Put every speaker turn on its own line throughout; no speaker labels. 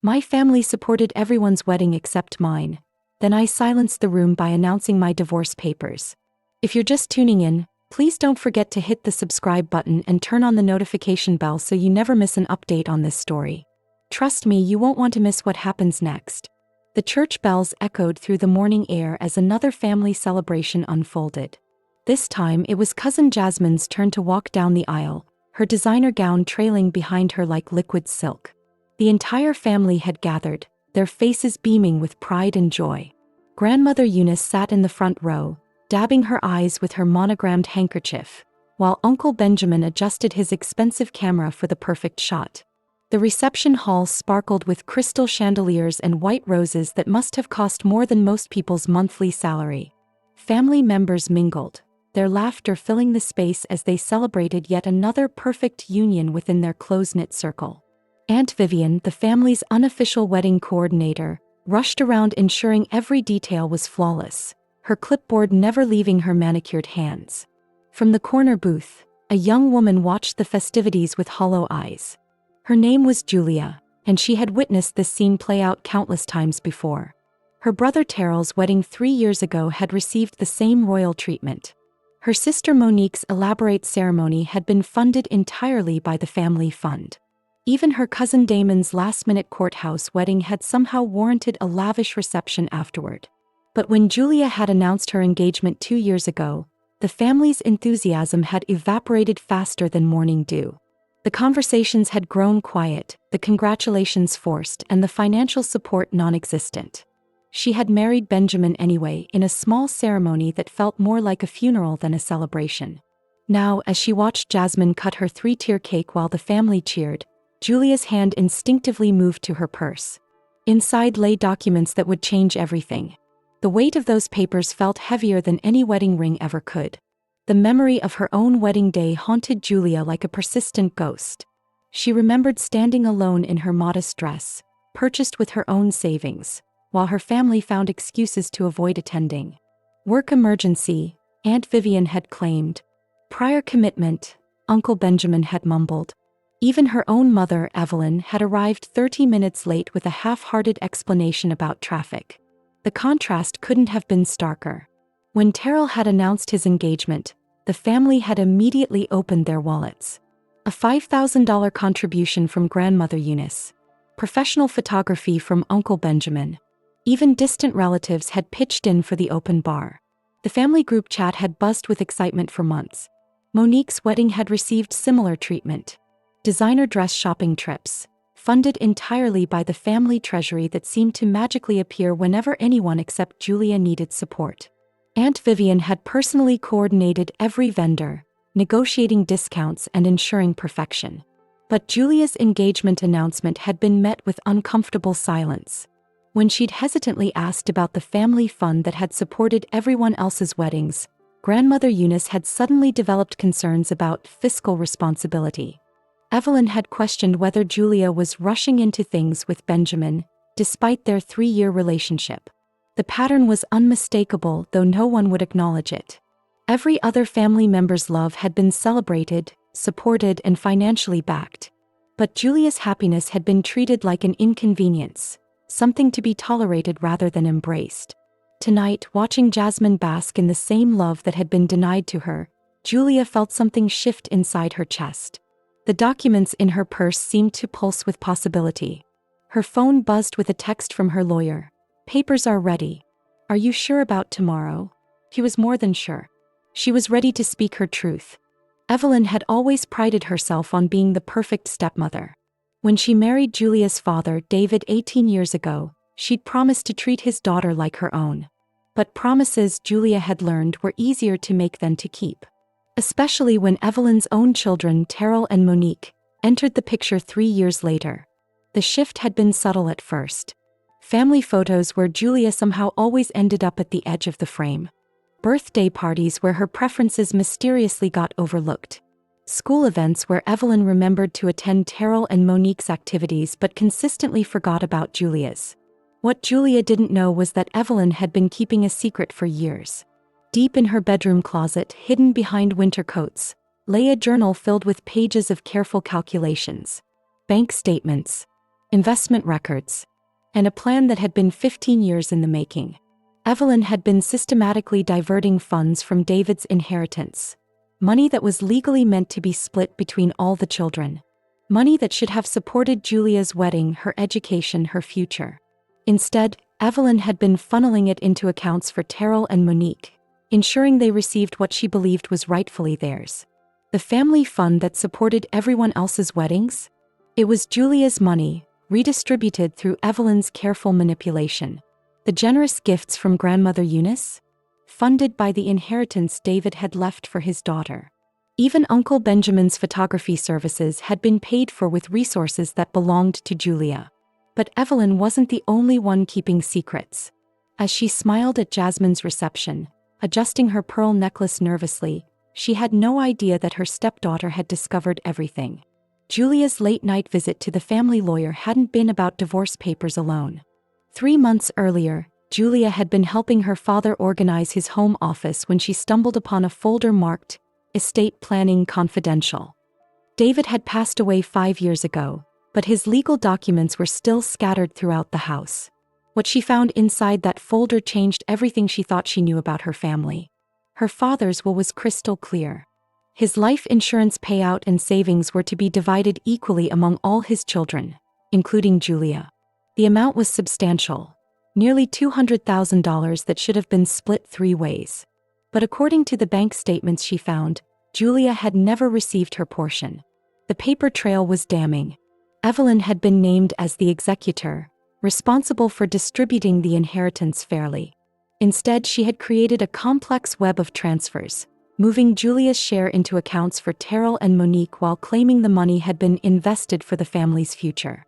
My family supported everyone's wedding except mine. Then I silenced the room by announcing my divorce papers. If you're just tuning in, please don't forget to hit the subscribe button and turn on the notification bell so you never miss an update on this story. Trust me, you won't want to miss what happens next. The church bells echoed through the morning air as another family celebration unfolded. This time it was cousin Jasmine's turn to walk down the aisle, her designer gown trailing behind her like liquid silk. The entire family had gathered, their faces beaming with pride and joy. Grandmother Eunice sat in the front row, dabbing her eyes with her monogrammed handkerchief, while Uncle Benjamin adjusted his expensive camera for the perfect shot. The reception hall sparkled with crystal chandeliers and white roses that must have cost more than most people's monthly salary. Family members mingled, their laughter filling the space as they celebrated yet another perfect union within their close-knit circle. Aunt Vivian, the family's unofficial wedding coordinator, rushed around ensuring every detail was flawless, her clipboard never leaving her manicured hands. From the corner booth, a young woman watched the festivities with hollow eyes. Her name was Julia, and she had witnessed this scene play out countless times before. Her brother Terrell's wedding 3 years ago had received the same royal treatment. Her sister Monique's elaborate ceremony had been funded entirely by the family fund. Even her cousin Damon's last-minute courthouse wedding had somehow warranted a lavish reception afterward. But when Julia had announced her engagement 2 years ago, the family's enthusiasm had evaporated faster than morning dew. The conversations had grown quiet, the congratulations forced, and the financial support non-existent. She had married Benjamin anyway, in a small ceremony that felt more like a funeral than a celebration. Now, as she watched Jasmine cut her 3-tier cake while the family cheered, Julia's hand instinctively moved to her purse. Inside lay documents that would change everything. The weight of those papers felt heavier than any wedding ring ever could. The memory of her own wedding day haunted Julia like a persistent ghost. She remembered standing alone in her modest dress, purchased with her own savings, while her family found excuses to avoid attending. Work emergency, Aunt Vivian had claimed. Prior commitment, Uncle Benjamin had mumbled. Even her own mother, Evelyn, had arrived 30 minutes late with a half-hearted explanation about traffic. The contrast couldn't have been starker. When Terrell had announced his engagement, the family had immediately opened their wallets. A $5,000 contribution from Grandmother Eunice. Professional photography from Uncle Benjamin. Even distant relatives had pitched in for the open bar. The family group chat had buzzed with excitement for months. Monique's wedding had received similar treatment. Designer dress shopping trips, funded entirely by the family treasury that seemed to magically appear whenever anyone except Julia needed support. Aunt Vivian had personally coordinated every vendor, negotiating discounts and ensuring perfection. But Julia's engagement announcement had been met with uncomfortable silence. When she'd hesitantly asked about the family fund that had supported everyone else's weddings, Grandmother Eunice had suddenly developed concerns about fiscal responsibility. Evelyn had questioned whether Julia was rushing into things with Benjamin, despite their 3-year relationship. The pattern was unmistakable, though no one would acknowledge it. Every other family member's love had been celebrated, supported, and financially backed. But Julia's happiness had been treated like an inconvenience, something to be tolerated rather than embraced. Tonight, watching Jasmine bask in the same love that had been denied to her, Julia felt something shift inside her chest. The documents in her purse seemed to pulse with possibility. Her phone buzzed with a text from her lawyer. "Papers are ready. Are you sure about tomorrow?" He was more than sure. She was ready to speak her truth. Evelyn had always prided herself on being the perfect stepmother. When she married Julia's father, David, 18 years ago, she'd promised to treat his daughter like her own. But promises, Julia had learned, were easier to make than to keep. Especially when Evelyn's own children, Terrell and Monique, entered the picture 3 years later. The shift had been subtle at first. Family photos where Julia somehow always ended up at the edge of the frame. Birthday parties where her preferences mysteriously got overlooked. School events where Evelyn remembered to attend Terrell and Monique's activities but consistently forgot about Julia's. What Julia didn't know was that Evelyn had been keeping a secret for years. Deep in her bedroom closet, hidden behind winter coats, lay a journal filled with pages of careful calculations. Bank statements. investment records, and a plan that had been 15 years in the making. Evelyn had been systematically diverting funds from David's inheritance, money that was legally meant to be split between all the children, money that should have supported Julia's wedding, her education, her future. Instead, Evelyn had been funneling it into accounts for Terrell and Monique, ensuring they received what she believed was rightfully theirs. The family fund that supported everyone else's weddings? It was Julia's money, redistributed through Evelyn's careful manipulation. The generous gifts from grandmother Eunice? Funded by the inheritance David had left for his daughter. Even Uncle Benjamin's photography services had been paid for with resources that belonged to Julia. But Evelyn wasn't the only one keeping secrets. As she smiled at Jasmine's reception, adjusting her pearl necklace nervously, she had no idea that her stepdaughter had discovered everything. Julia's late-night visit to the family lawyer hadn't been about divorce papers alone. 3 months earlier, Julia had been helping her father organize his home office when she stumbled upon a folder marked, "Estate Planning Confidential." David had passed away 5 years ago, but his legal documents were still scattered throughout the house. What she found inside that folder changed everything she thought she knew about her family. Her father's will was crystal clear. His life insurance payout and savings were to be divided equally among all his children, including Julia. The amount was substantial, nearly $200,000 that should have been split 3 ways. But according to the bank statements she found, Julia had never received her portion. The paper trail was damning. Evelyn had been named as the executor, responsible for distributing the inheritance fairly. Instead, she had created a complex web of transfers, moving Julia's share into accounts for Terrell and Monique while claiming the money had been invested for the family's future.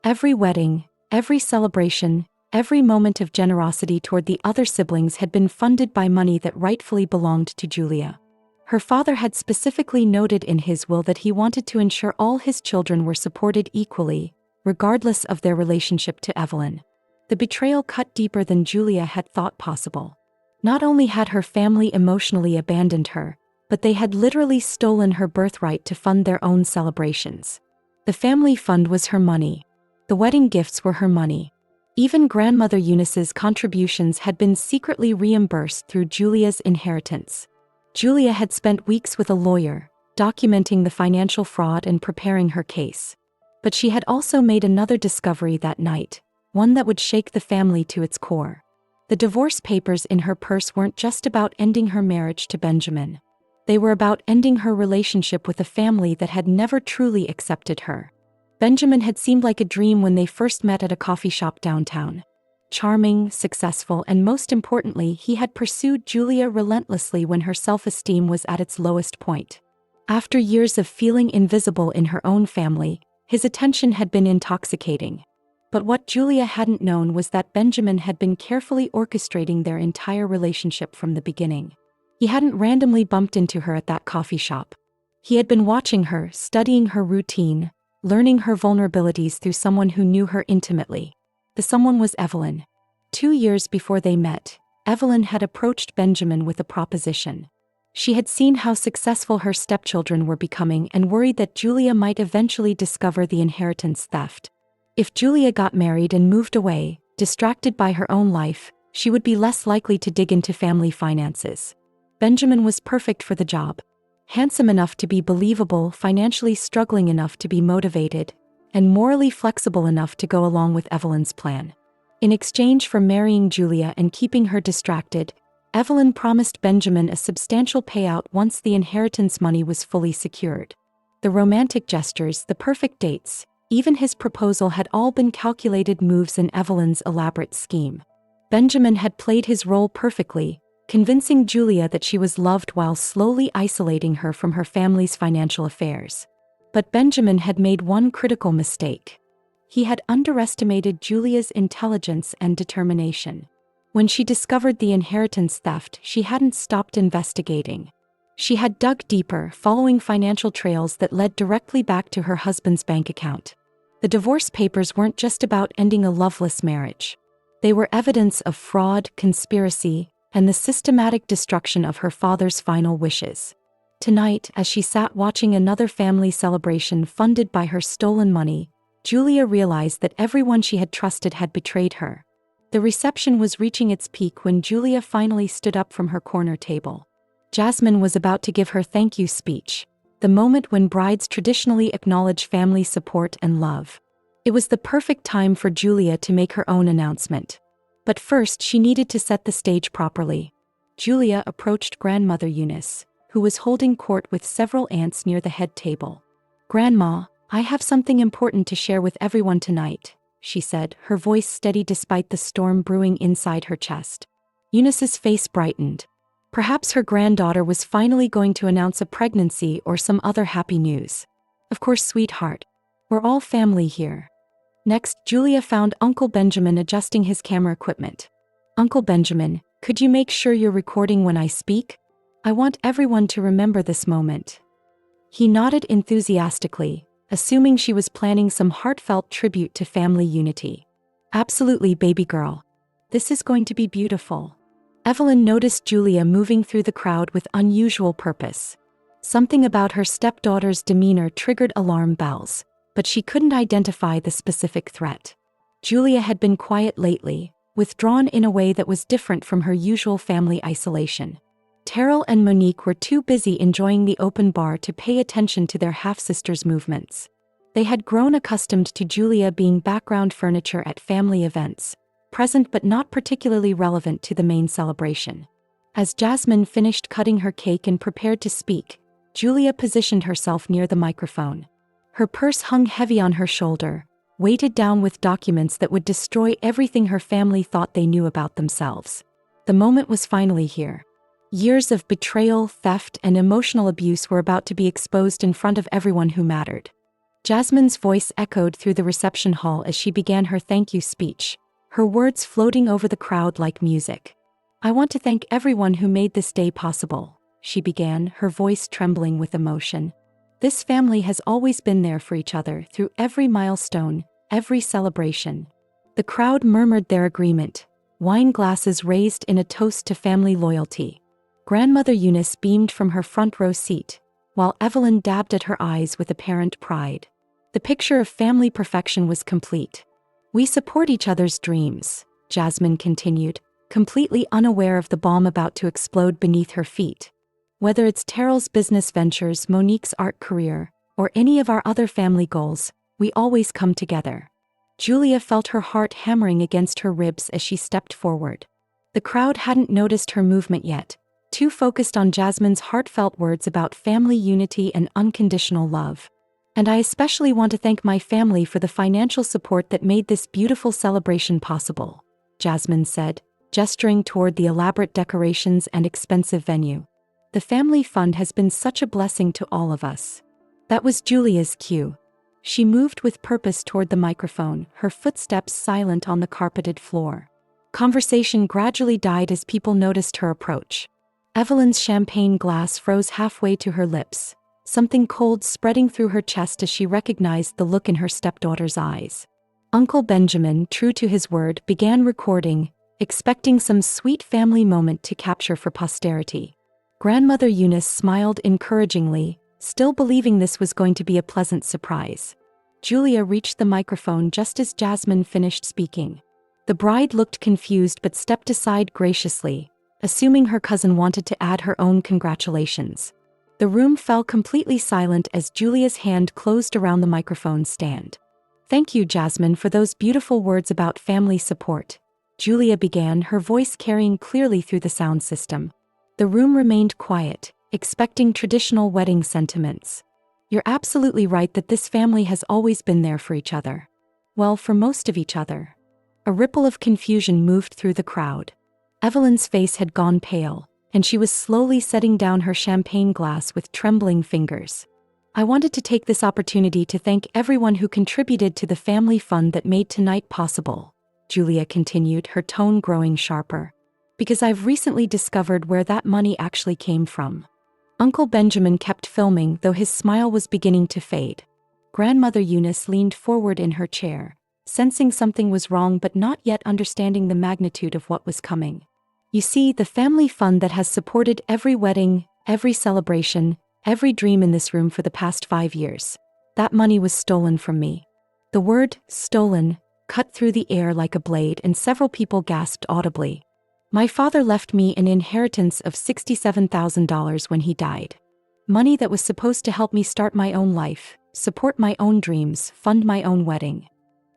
Every wedding, every celebration, every moment of generosity toward the other siblings had been funded by money that rightfully belonged to Julia. Her father had specifically noted in his will that he wanted to ensure all his children were supported equally, regardless of their relationship to Evelyn. The betrayal cut deeper than Julia had thought possible. Not only had her family emotionally abandoned her, but they had literally stolen her birthright to fund their own celebrations. The family fund was her money. The wedding gifts were her money. Even grandmother Eunice's contributions had been secretly reimbursed through Julia's inheritance. Julia had spent weeks with a lawyer, documenting the financial fraud and preparing her case. But she had also made another discovery that night, one that would shake the family to its core. The divorce papers in her purse weren't just about ending her marriage to Benjamin. They were about ending her relationship with a family that had never truly accepted her. Benjamin had seemed like a dream when they first met at a coffee shop downtown. Charming, successful, and most importantly, he had pursued Julia relentlessly when her self-esteem was at its lowest point. After years of feeling invisible in her own family, his attention had been intoxicating. But what Julia hadn't known was that Benjamin had been carefully orchestrating their entire relationship from the beginning. He hadn't randomly bumped into her at that coffee shop. He had been watching her, studying her routine, learning her vulnerabilities through someone who knew her intimately. The someone was Evelyn. 2 years before they met, Evelyn had approached Benjamin with a proposition. She had seen how successful her stepchildren were becoming and worried that Julia might eventually discover the inheritance theft. If Julia got married and moved away, distracted by her own life, she would be less likely to dig into family finances. Benjamin was perfect for the job. Handsome enough to be believable, financially struggling enough to be motivated, and morally flexible enough to go along with Evelyn's plan. In exchange for marrying Julia and keeping her distracted, Evelyn promised Benjamin a substantial payout once the inheritance money was fully secured. The romantic gestures, the perfect dates, even his proposal had all been calculated moves in Evelyn's elaborate scheme. Benjamin had played his role perfectly, convincing Julia that she was loved while slowly isolating her from her family's financial affairs. But Benjamin had made one critical mistake. He had underestimated Julia's intelligence and determination. When she discovered the inheritance theft, she hadn't stopped investigating. She had dug deeper, following financial trails that led directly back to her husband's bank account. The divorce papers weren't just about ending a loveless marriage. They were evidence of fraud, conspiracy, and the systematic destruction of her father's final wishes. Tonight, as she sat watching another family celebration funded by her stolen money, Julia realized that everyone she had trusted had betrayed her. The reception was reaching its peak when Julia finally stood up from her corner table. Jasmine was about to give her thank you speech, the moment when brides traditionally acknowledge family support and love. It was the perfect time for Julia to make her own announcement. But first she needed to set the stage properly. Julia approached Grandmother Eunice, who was holding court with several aunts near the head table. "Grandma, I have something important to share with everyone tonight," she said, her voice steady despite the storm brewing inside her chest. Eunice's face brightened. Perhaps her granddaughter was finally going to announce a pregnancy or some other happy news. "Of course, sweetheart. We're all family here." Next, Julia found Uncle Benjamin adjusting his camera equipment. "Uncle Benjamin, could you make sure you're recording when I speak? I want everyone to remember this moment." He nodded enthusiastically, assuming she was planning some heartfelt tribute to family unity. "Absolutely, baby girl. This is going to be beautiful." Evelyn noticed Julia moving through the crowd with unusual purpose. Something about her stepdaughter's demeanor triggered alarm bells, but she couldn't identify the specific threat. Julia had been quiet lately, withdrawn in a way that was different from her usual family isolation. Terrell and Monique were too busy enjoying the open bar to pay attention to their half-sister's movements. They had grown accustomed to Julia being background furniture at family events, present but not particularly relevant to the main celebration. As Jasmine finished cutting her cake and prepared to speak, Julia positioned herself near the microphone. Her purse hung heavy on her shoulder, weighted down with documents that would destroy everything her family thought they knew about themselves. The moment was finally here. Years of betrayal, theft, and emotional abuse were about to be exposed in front of everyone who mattered. Jasmine's voice echoed through the reception hall as she began her thank you speech, her words floating over the crowd like music. "I want to thank everyone who made this day possible," she began, her voice trembling with emotion. "This family has always been there for each other through every milestone, every celebration." The crowd murmured their agreement, wine glasses raised in a toast to family loyalty. Grandmother Eunice beamed from her front row seat, while Evelyn dabbed at her eyes with apparent pride. The picture of family perfection was complete. "We support each other's dreams," Jasmine continued, completely unaware of the bomb about to explode beneath her feet. "Whether it's Terrell's business ventures, Monique's art career, or any of our other family goals, we always come together." Julia felt her heart hammering against her ribs as she stepped forward. The crowd hadn't noticed her movement yet, too focused on Jasmine's heartfelt words about family unity and unconditional love. "And I especially want to thank my family for the financial support that made this beautiful celebration possible," Jasmine said, gesturing toward the elaborate decorations and expensive venue. "The family fund has been such a blessing to all of us." That was Julia's cue. She moved with purpose toward the microphone, her footsteps silent on the carpeted floor. Conversation gradually died as people noticed her approach. Evelyn's champagne glass froze halfway to her lips, something cold spreading through her chest as she recognized the look in her stepdaughter's eyes. Uncle Benjamin, true to his word, began recording, expecting some sweet family moment to capture for posterity. Grandmother Eunice smiled encouragingly, still believing this was going to be a pleasant surprise. Julia reached the microphone just as Jasmine finished speaking. The bride looked confused but stepped aside graciously, assuming her cousin wanted to add her own congratulations. The room fell completely silent as Julia's hand closed around the microphone stand. "Thank you, Jasmine, for those beautiful words about family support," Julia began, her voice carrying clearly through the sound system. The room remained quiet, expecting traditional wedding sentiments. "You're absolutely right that this family has always been there for each other. Well, for most of each other." A ripple of confusion moved through the crowd. Evelyn's face had gone pale, and she was slowly setting down her champagne glass with trembling fingers. "I wanted to take this opportunity to thank everyone who contributed to the family fund that made tonight possible," Julia continued, her tone growing sharper. "Because I've recently discovered where that money actually came from." Uncle Benjamin kept filming, though his smile was beginning to fade. Grandmother Eunice leaned forward in her chair, sensing something was wrong but not yet understanding the magnitude of what was coming. "You see, the family fund that has supported every wedding, every celebration, every dream in this room for the past 5 years. That money was stolen from me." The word, stolen, cut through the air like a blade and several people gasped audibly. My father left me an inheritance of $67,000 when he died. Money that was supposed to help me start my own life, support my own dreams, fund my own wedding.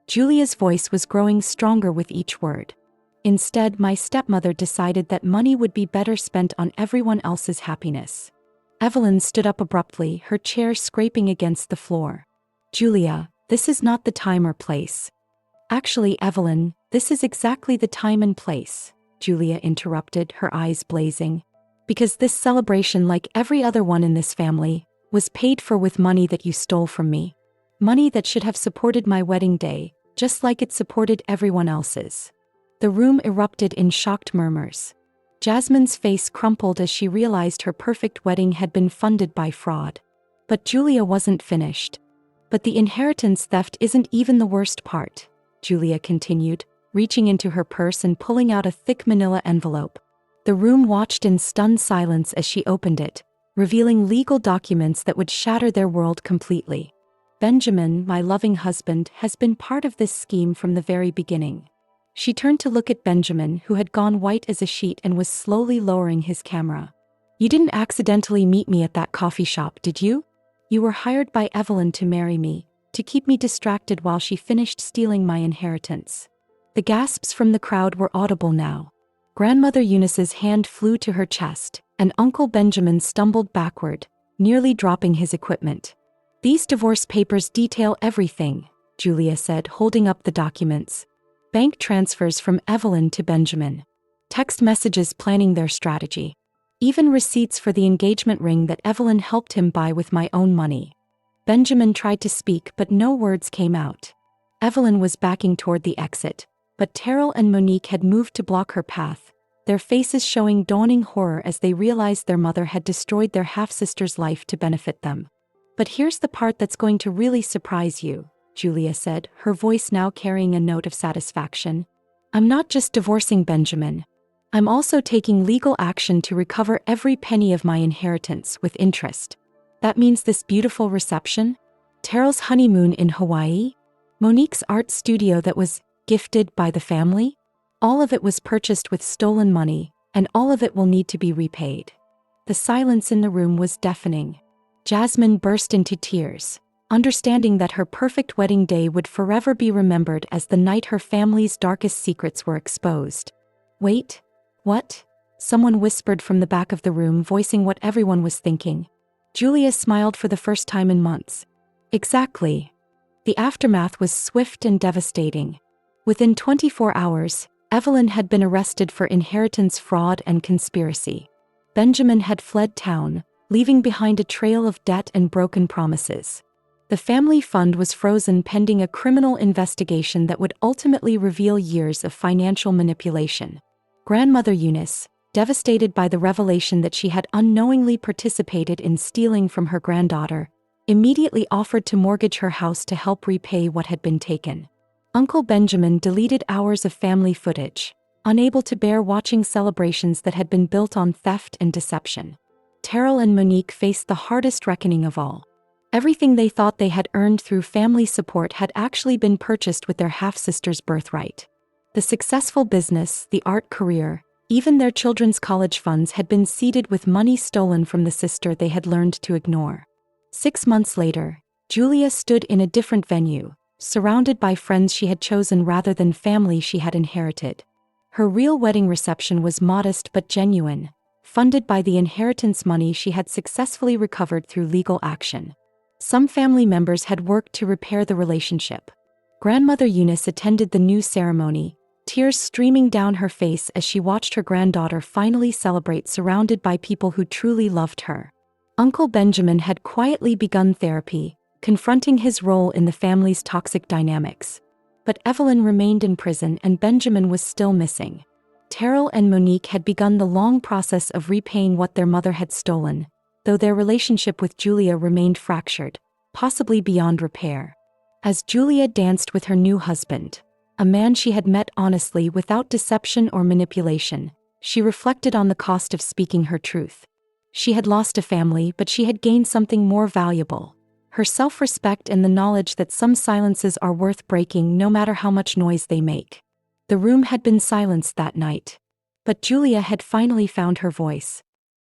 Julia's voice was growing stronger with each word. Instead, my stepmother decided that money would be better spent on everyone else's happiness. Evelyn stood up abruptly, her chair scraping against the floor. Julia, this is not the time or place. Actually, Evelyn, this is exactly the time and place, Julia interrupted, her eyes blazing. Because this celebration, like every other one in this family, was paid for with money that you stole from me. Money that should have supported my wedding day, just like it supported everyone else's. The room erupted in shocked murmurs. Jasmine's face crumpled as she realized her perfect wedding had been funded by fraud. But Julia wasn't finished. But the inheritance theft isn't even the worst part, Julia continued, reaching into her purse and pulling out a thick manila envelope. The room watched in stunned silence as she opened it, revealing legal documents that would shatter their world completely. Benjamin, my loving husband, has been part of this scheme from the very beginning. She turned to look at Benjamin, who had gone white as a sheet and was slowly lowering his camera. You didn't accidentally meet me at that coffee shop, did you? You were hired by Evelyn to marry me, to keep me distracted while she finished stealing my inheritance. The gasps from the crowd were audible now. Grandmother Eunice's hand flew to her chest, and Uncle Benjamin stumbled backward, nearly dropping his equipment. These divorce papers detail everything, Julia said, holding up the documents. Bank transfers from Evelyn to Benjamin. Text messages planning their strategy. Even receipts for the engagement ring that Evelyn helped him buy with my own money. Benjamin tried to speak, but no words came out. Evelyn was backing toward the exit, but Terrell and Monique had moved to block her path, their faces showing dawning horror as they realized their mother had destroyed their half-sister's life to benefit them. But here's the part that's going to really surprise you, Julia said, her voice now carrying a note of satisfaction. I'm not just divorcing Benjamin. I'm also taking legal action to recover every penny of my inheritance with interest. That means this beautiful reception, Terrell's honeymoon in Hawaii, Monique's art studio that was gifted by the family, all of it was purchased with stolen money, and all of it will need to be repaid. The silence in the room was deafening. Jasmine burst into tears, understanding that her perfect wedding day would forever be remembered as the night her family's darkest secrets were exposed. Wait. What? Someone whispered from the back of the room, voicing what everyone was thinking. Julia smiled for the first time in months. Exactly. The aftermath was swift and devastating. Within 24 hours, Evelyn had been arrested for inheritance fraud and conspiracy. Benjamin had fled town, leaving behind a trail of debt and broken promises. The family fund was frozen pending a criminal investigation that would ultimately reveal years of financial manipulation. Grandmother Eunice, devastated by the revelation that she had unknowingly participated in stealing from her granddaughter, immediately offered to mortgage her house to help repay what had been taken. Uncle Benjamin deleted hours of family footage, unable to bear watching celebrations that had been built on theft and deception. Terrell and Monique faced the hardest reckoning of all. Everything they thought they had earned through family support had actually been purchased with their half-sister's birthright. The successful business, the art career, even their children's college funds had been seeded with money stolen from the sister they had learned to ignore. 6 months later, Julia stood in a different venue, surrounded by friends she had chosen rather than family she had inherited. Her real wedding reception was modest but genuine, funded by the inheritance money she had successfully recovered through legal action. Some family members had worked to repair the relationship. Grandmother Eunice attended the new ceremony, tears streaming down her face as she watched her granddaughter finally celebrate surrounded by people who truly loved her. Uncle Benjamin had quietly begun therapy, confronting his role in the family's toxic dynamics. But Evelyn remained in prison and Benjamin was still missing. Terrell and Monique had begun the long process of repaying what their mother had stolen, though their relationship with Julia remained fractured, possibly beyond repair. As Julia danced with her new husband, a man she had met honestly without deception or manipulation, she reflected on the cost of speaking her truth. She had lost a family, but she had gained something more valuable: her self-respect and the knowledge that some silences are worth breaking no matter how much noise they make. The room had been silenced that night. But Julia had finally found her voice.